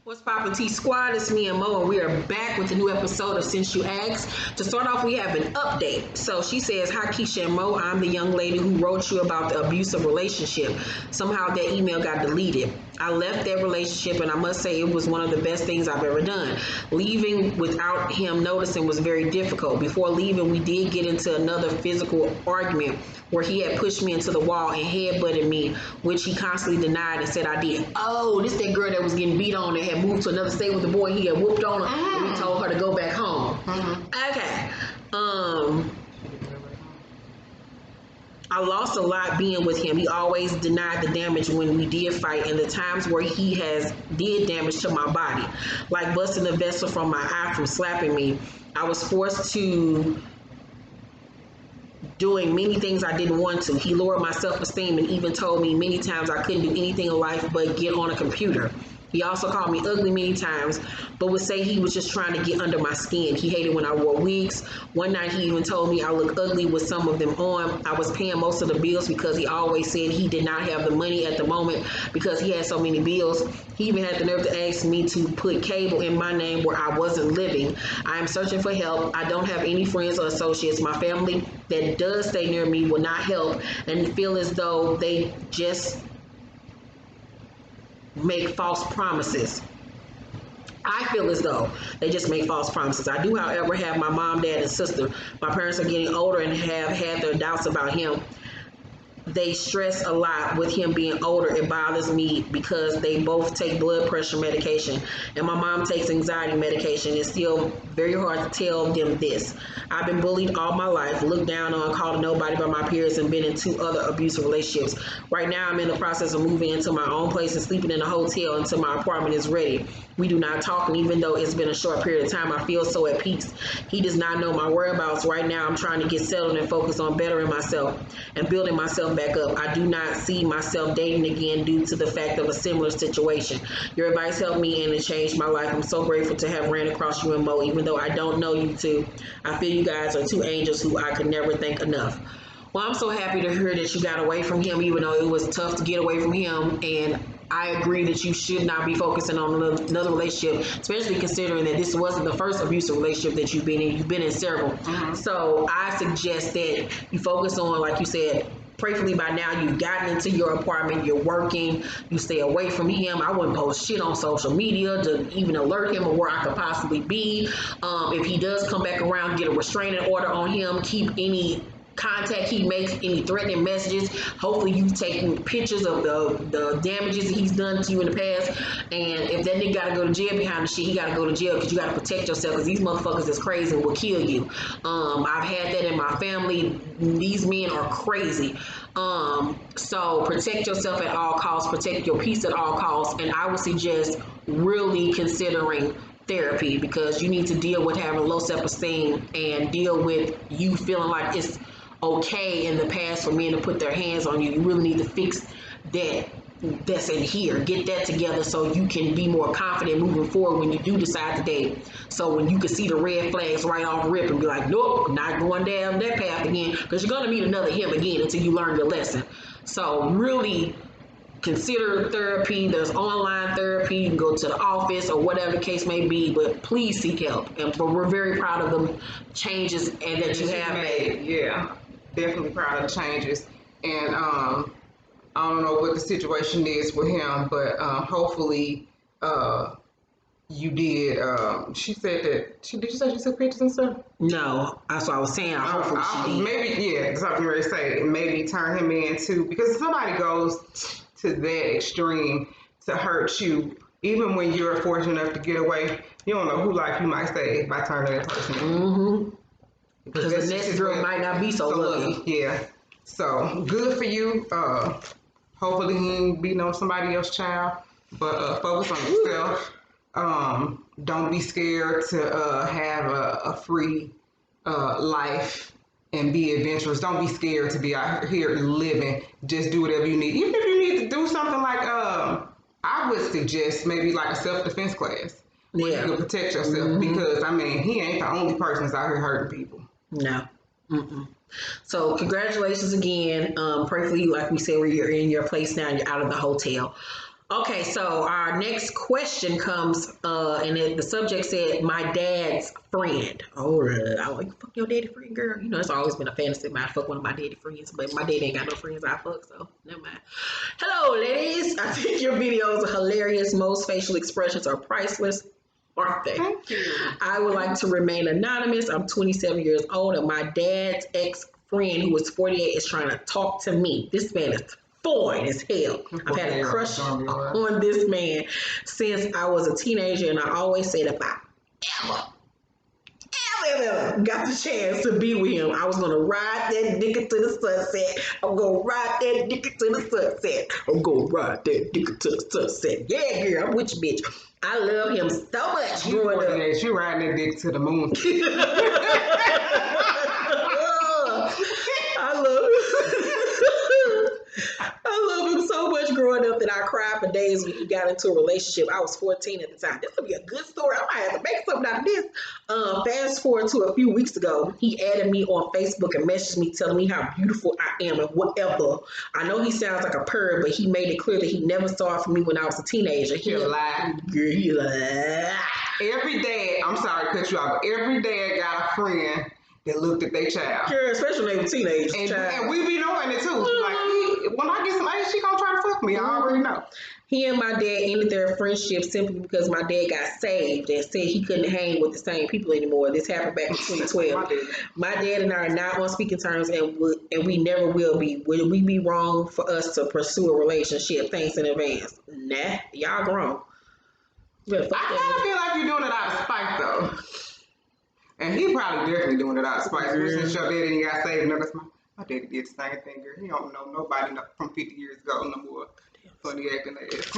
What's poppin' T Squad? It's me and Mo, and we are back with a new episode of Since You Asked. To start off, we have an update. So she says, "Hi Keisha and Mo, I'm the young lady who wrote you about the abusive relationship. Somehow that email got deleted. I left that relationship, and I must say it was one of the best things I've ever done. Leaving without him noticing was very difficult. Before leaving, we did get into another physical argument where he had pushed me into the wall and headbutted me, which he constantly denied and said I did." Oh, this that girl that was getting beat on and had moved to another state with the boy. He had whooped on her and he told her to go back home. Okay. I lost a lot being with him. He always denied the damage when we did fight, and the times where he did damage to my body, like busting the vessel from my eye from slapping me. I was forced to doing many things I didn't want to. He lowered my self-esteem and even told me many times I couldn't do anything in life but get on a computer. He also called me ugly many times, but would say he was just trying to get under my skin. He hated when I wore wigs. One night he even told me I look ugly with some of them on. I was paying most of the bills because he always said he did not have the money at the moment because he had so many bills. He even had the nerve to ask me to put cable in my name where I wasn't living. I am searching for help. I don't have any friends or associates. My family that does stay near me will not help and feel as though they just make false promises. I feel as though they just make false promises. I do, however, have my mom, dad, and sister. My parents are getting older and have had their doubts about him. They stress a lot with him being older. It bothers me because they both take blood pressure medication and my mom takes anxiety medication. It's still very hard to tell them this. I've been bullied all my life, looked down on, called a nobody by my peers, and been in 2 other abusive relationships. Right now, I'm in the process of moving into my own place and sleeping in a hotel until my apartment is ready. We do not talk, and even though it's been a short period of time, I feel so at peace. He does not know my whereabouts. Right now, I'm trying to get settled and focus on bettering myself and building myself back up. I do not see myself dating again due to the fact of a similar situation. Your advice helped me and it changed my life. I'm so grateful to have ran across you and Mo. Even though I don't know you two, I feel you guys are 2 angels who I could never thank enough. Well, I'm so happy to hear that you got away from him, even though it was tough to get away from him. And I agree that you should not be focusing on another relationship, especially considering that this wasn't the first abusive relationship that you've been in. You've been in several. So I suggest that you focus on, like you said, prayerfully by now you've gotten into your apartment, you're working, you stay away from him. I wouldn't post shit on social media to even alert him of where I could possibly be. If he does come back around, get a restraining order on him, keep any contact he makes, any threatening messages. Hopefully you've taken pictures of the damages that he's done to you in the past. And if that nigga gotta go to jail behind the shit, he gotta go to jail because you gotta protect yourself because these motherfuckers is crazy and will kill you. I've had that in my family. These men are crazy. So protect yourself at all costs, protect your peace at all costs, and I would suggest really considering therapy because you need to deal with having low self-esteem and deal with you feeling like it's okay in the past for men to put their hands on you. You really need to fix that's in here. Get that together so you can be more confident moving forward when you do decide to date. So when you can see the red flags right off rip and be like, nope, not going down that path again, because you're gonna meet another him again until you learn your lesson. So really consider therapy. There's online therapy. You can go to the office or whatever the case may be, but please seek help. But we're very proud of the changes and that you have made. Yeah, definitely proud of the changes. And I don't know what the situation is with him, but hopefully you did. She said that did you say she took pictures and stuff? No, that's what I was saying. Hopefully she did. Maybe, yeah, that's what I'm ready to say. Maybe turn him in too, because if somebody goes to that extreme to hurt you, even when you're fortunate enough to get away, you don't know who life you might save by turning that person in. Because the next girl might not be so lucky. Yeah. So good for you. Hopefully he ain't beating on somebody else's child, but focus on yourself. Don't be scared to have a free life and be adventurous. Don't be scared to be out here living. Just do whatever you need. Even if you need to do something like, I would suggest maybe like a self-defense class where you can protect yourself because, I mean, he ain't the only person that's out here hurting people. No. So congratulations again. Pray for you, like we said, where you're in your place now and you're out of the hotel. Okay, so our next question comes, and the subject said, "My dad's friend." Oh, I like fuck your daddy friend, girl. You know, it's always been a fantasy of mine. Fuck one of my daddy friends, but my dad ain't got no friends I fuck, so never mind. Hello, ladies. I think your videos are hilarious. Most facial expressions are priceless, aren't they? Thank you. I would like to remain anonymous. I'm 27 years old, and my dad's ex-friend, who is 48, is trying to talk to me. This man is fine as hell. I've had a crush on this man since I was a teenager, and I always said if I ever got the chance to be with him, I was gonna ride that dick into the sunset. I'm gonna ride that dick into the sunset. I'm gonna ride that dick into the sunset. Yeah, girl, I'm with you, bitch. I love him so much. Growing up. You riding that dick to the moon. I love him so much growing up that I cried for days when he got into a relationship. I was 14 at the time. This will be a good story. I might have to make something out of this. Fast forward to a few weeks ago, he added me on Facebook and messaged me telling me how beautiful I am and whatever. I know he sounds like a perv, but he made it clear that he never saw it from me when I was a teenager. He lied. Girl, he lied. Every dad, I'm sorry to cut you off, but every dad got a friend that looked at their child. Girl, especially when they were teenagers. And we be knowing it too. Like, when I get some age, she gonna try to fuck me. I already know. He and my dad ended their friendship simply because my dad got saved and said he couldn't hang with the same people anymore. This happened back in 2012. My dad and I are not on speaking terms, and we never will be. Would we be wrong for us to pursue a relationship? Thanks in advance. Nah, y'all grown. I kind of feel like you're doing it out of spite, though. And he probably definitely doing it out of spite. Since your daddy ain't got saved, never smile. My daddy did the same thing, girl. He don't know nobody from 50 years ago no more. Funny acting ass.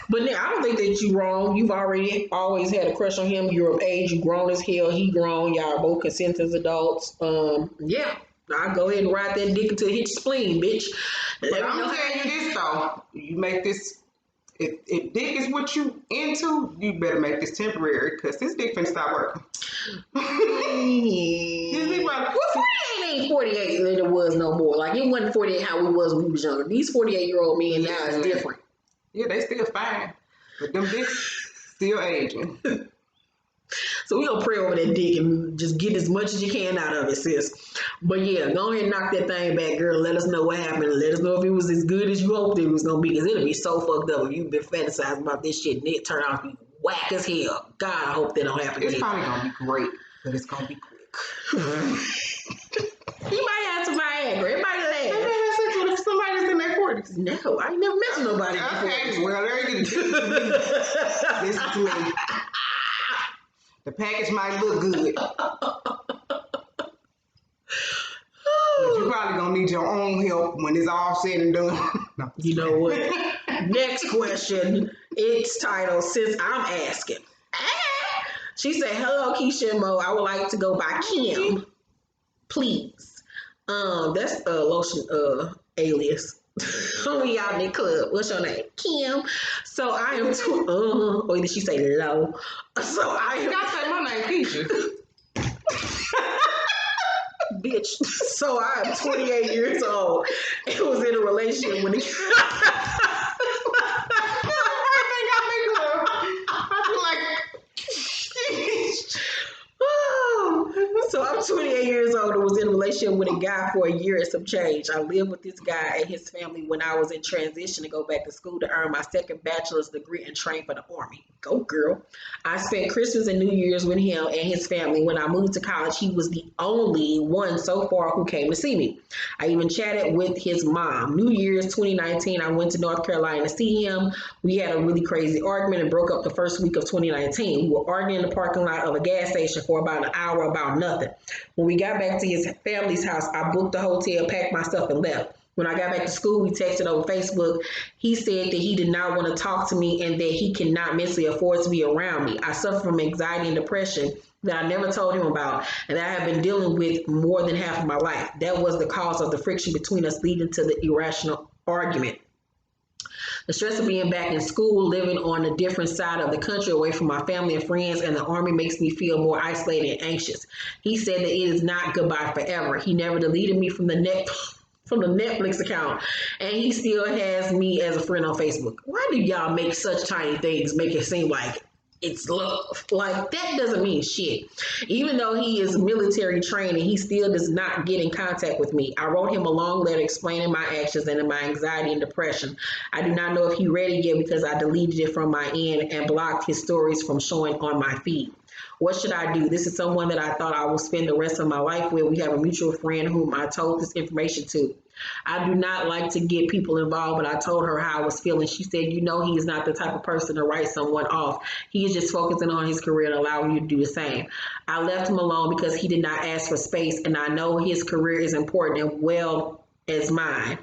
But now, I don't think that you wrong. You've always had a crush on him. You're of age. You grown as hell. He grown. Y'all are both consent as adults. Yeah. I'll go ahead and ride that dick until it hits your spleen, bitch. But I'm gonna tell you this, though. You make this... If dick is what you into, you better make this temporary, because this dick finna stop working. Well, 48 ain't 48 than it was no more. Like, it wasn't 48 how we was when we was younger. These 48-year-old men now is different. Yeah, they still fine. But them dicks still aging. So we gonna pray over that dick and just get as much as you can out of it, sis. But yeah, go ahead and knock that thing back, girl. Let us know what happened. Let us know if it was as good as you hoped it was gonna be. Because it'll be so fucked up if you've been fantasizing about this shit and it turned out to be whack as hell. God, I hope that don't happen. It's probably gonna be great, but it's gonna be quick. He might have some Viagra. It might last. Maybe have sex with somebody that's in their 40s. No, I ain't never met nobody. Okay, well, there you go. Listen to me. The package might look good. But you probably gonna need your own help when it's all said and done. No. You know what? Next question. It's titled, Since I'm Asking. She said, hello, Keisha and Mo. I would like to go by Kim. Please. That's a lotion alias. We out in the club. What's your name? Kim. So I am or did she say low? So I am. I say my name Keisha. Bitch. So I am 28 years old and was in a relationship with So I'm 28 years old and was in a relationship with a guy for a year and some change. I lived with this guy and his family when I was in transition to go back to school to earn my second bachelor's degree and train for the Army. Go girl. I spent Christmas and New Year's with him and his family. When I moved to college, he was the only one so far who came to see me. I even chatted with his mom. New Year's 2019, I went to North Carolina to see him. We had a really crazy argument and broke up the first week of 2019. We were arguing in the parking lot of a gas station for about an hour about nothing. When we got back to his family's house, I booked a hotel, packed my stuff, and left. When I got back to school, we texted over Facebook. He said that he did not want to talk to me and that he cannot mentally afford to be around me. I suffer from anxiety and depression that I never told him about and that I have been dealing with more than half of my life. That was the cause of the friction between us, leading to the irrational argument. The stress of being back in school, living on a different side of the country away from my family and friends, and the Army makes me feel more isolated and anxious. He said that it is not goodbye forever. He never deleted me from the net from the Netflix account, and he still has me as a friend on Facebook. Why do y'all make such tiny things make it seem like it's love? Like, that doesn't mean shit. Even though he is military trained, he still does not get in contact with me. I wrote him a long letter explaining my actions and my anxiety and depression. I do not know if he read it yet because I deleted it from my end and blocked his stories from showing on my feed. What should I do? This is someone that I thought I will spend the rest of my life with. We have a mutual friend whom I told this information to. I do not like to get people involved, but I told her how I was feeling. She said, he is not the type of person to write someone off. He is just focusing on his career and allowing you to do the same. I left him alone because he did not ask for space, and I know his career is important and well as mine.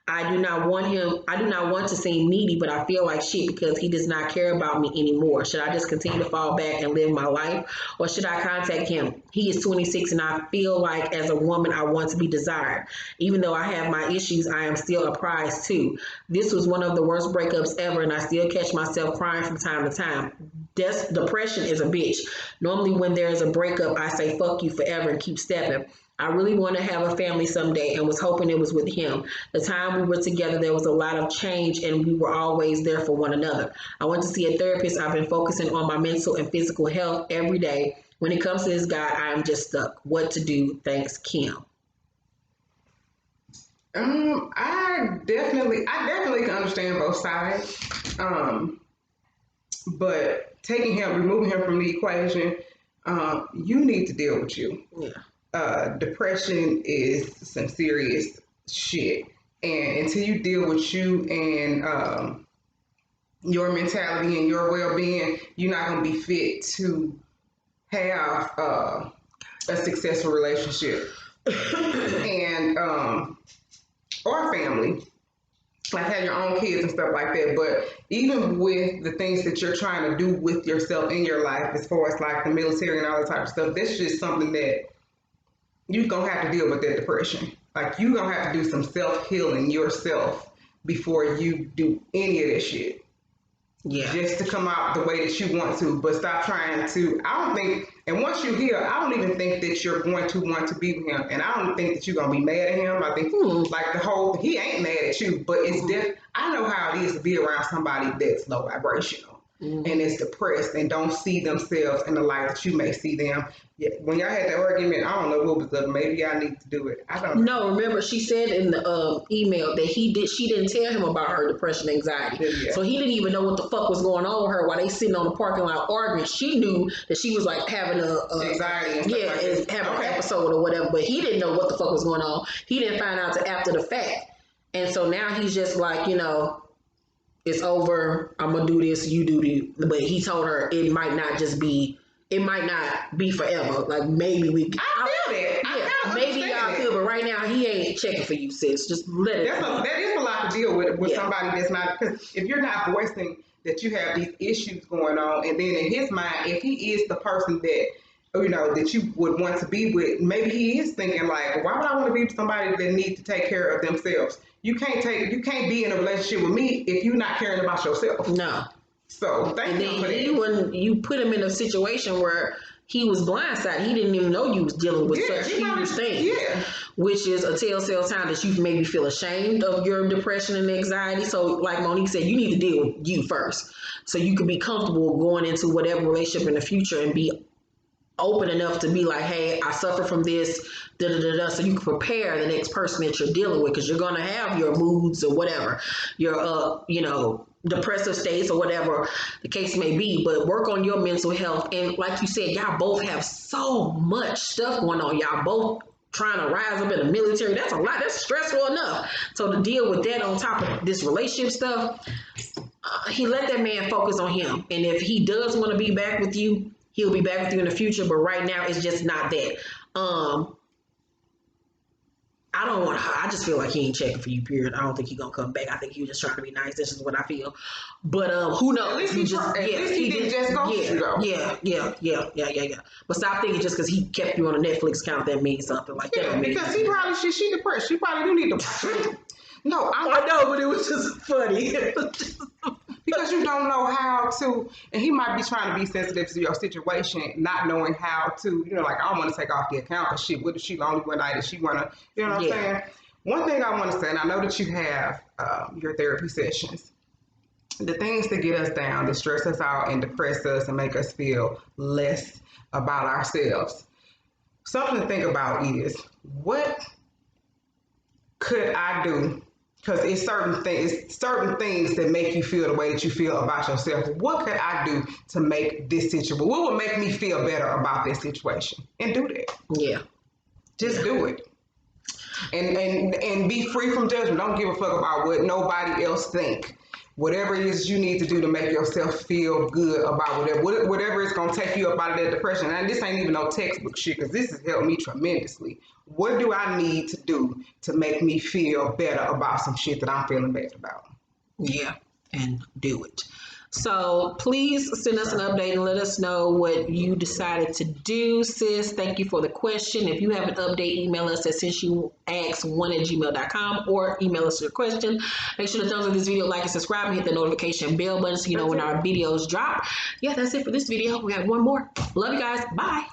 I do not want to seem needy, but I feel like shit because he does not care about me anymore. Should I just continue to fall back and live my life, or should I contact him? He is 26, and I feel like as a woman I want to be desired. Even though I have my issues, I am still a prize too. This was one of the worst breakups ever, and I still catch myself crying from time to time. Depression is a bitch. Normally when there is a breakup, I say fuck you forever and keep stepping. I really want to have a family someday and was hoping it was with him. The time we were together, there was a lot of change and we were always there for one another. I went to see a therapist. I've been focusing on my mental and physical health every day. When it comes to this guy, I am just stuck. What to do? Thanks, Kim. I definitely can understand both sides. But removing him from the equation, you need to deal with you. Yeah. Depression is some serious shit, and until you deal with you and your mentality and your well-being, you're not going to be fit to have a successful relationship and or family, like have your own kids and stuff like that. But even with the things that you're trying to do with yourself in your life, as far as like the military and all that type of stuff, that's just something that you're going to have to deal with, that depression. Like, you're going to have to do some self-healing yourself before you do any of this shit. Yeah. Just to come out the way that you want to, but stop trying to. I don't think, and once you're here, I don't even think that you're going to want to be with him. And I don't think that you're going to be mad at him. I think like he ain't mad at you, but it's I know how it is to be around somebody that's low vibrational. And is depressed and don't see themselves in the light that you may see them. Yeah, when y'all had that argument, I don't know what was up. Maybe y'all need to do it. I don't know. No, remember she said in the email that she didn't tell him about her depression and anxiety. Yeah. So he didn't even know what the fuck was going on with her while they sitting on the parking lot arguing. She knew that she was like having anxiety and stuff like that. having an episode or whatever, but he didn't know what the fuck was going on. He didn't find out till after the fact. And so now he's just like, it's over. I'm gonna do this. You do this. But he told her it might not be forever. Like, maybe we. I feel that. Yeah, maybe y'all could, but right now he ain't checking for you, sis. Just let it. That is a lot to deal with somebody that's not, because if you're not voicing that you have these issues going on, and then in his mind, if he is the person that that you would want to be with, maybe he is thinking like, why would I want to be with somebody that needs to take care of themselves? You can't be in a relationship with me if you're not caring about yourself. No. So thank you for that. When you put him in a situation where he was blindsided, he didn't even know you was dealing with such huge things. Yeah. Which is a telltale sign that you maybe feel ashamed of your depression and anxiety. So like Monique said, you need to deal with you first, so you can be comfortable going into whatever relationship in the future and be open enough to be like, hey, I suffer from this, so you can prepare the next person that you're dealing with, because you're going to have your moods or whatever, your depressive states or whatever the case may be, but work on your mental health. And like you said, y'all both have so much stuff going on. Y'all both trying to rise up in the military. That's a lot. That's stressful enough. So to deal with that on top of this relationship stuff, he let that man focus on him. And if he does want to be back with you, he'll be back with you in the future, but right now it's just not that. I just feel like he ain't checking for you, period. I don't think he's gonna come back. I think he was just trying to be nice. This is what I feel. But who knows? At least he didn't just ghost you though. Yeah. But stop thinking just because he kept you on a Netflix account that means something like that. Yeah, because he probably she depressed. She probably do need to. No, I know, but it was just funny. Because you don't know how to, and he might be trying to be sensitive to your situation, not knowing how to, like, I don't want to take off the account, but shit, what if she lonely one night and she want to, what I'm saying? One thing I want to say, and I know that you have your therapy sessions, the things that get us down, that stress us out and depress us and make us feel less about ourselves. Something to think about is, what could I do? Because it's certain things that make you feel the way that you feel about yourself. What could I do to make this situation? What would make me feel better about this situation? And do that. Yeah. Just do it. And be free from judgment. Don't give a fuck about what nobody else think. Whatever it is you need to do to make yourself feel good about whatever is going to take you up out of that depression. And this ain't even no textbook shit, because this has helped me tremendously. What do I need to do to make me feel better about some shit that I'm feeling bad about? Yeah, and do it. So please send us an update and let us know what you decided to do, sis. Thank you for the question. If you have an update, email us at sinceyourask1@gmail.com or email us your question. Make sure to thumbs up this video, like and subscribe, and hit the notification bell button so you know when our videos drop. Yeah, that's it for this video. We have one more. Love you guys. Bye.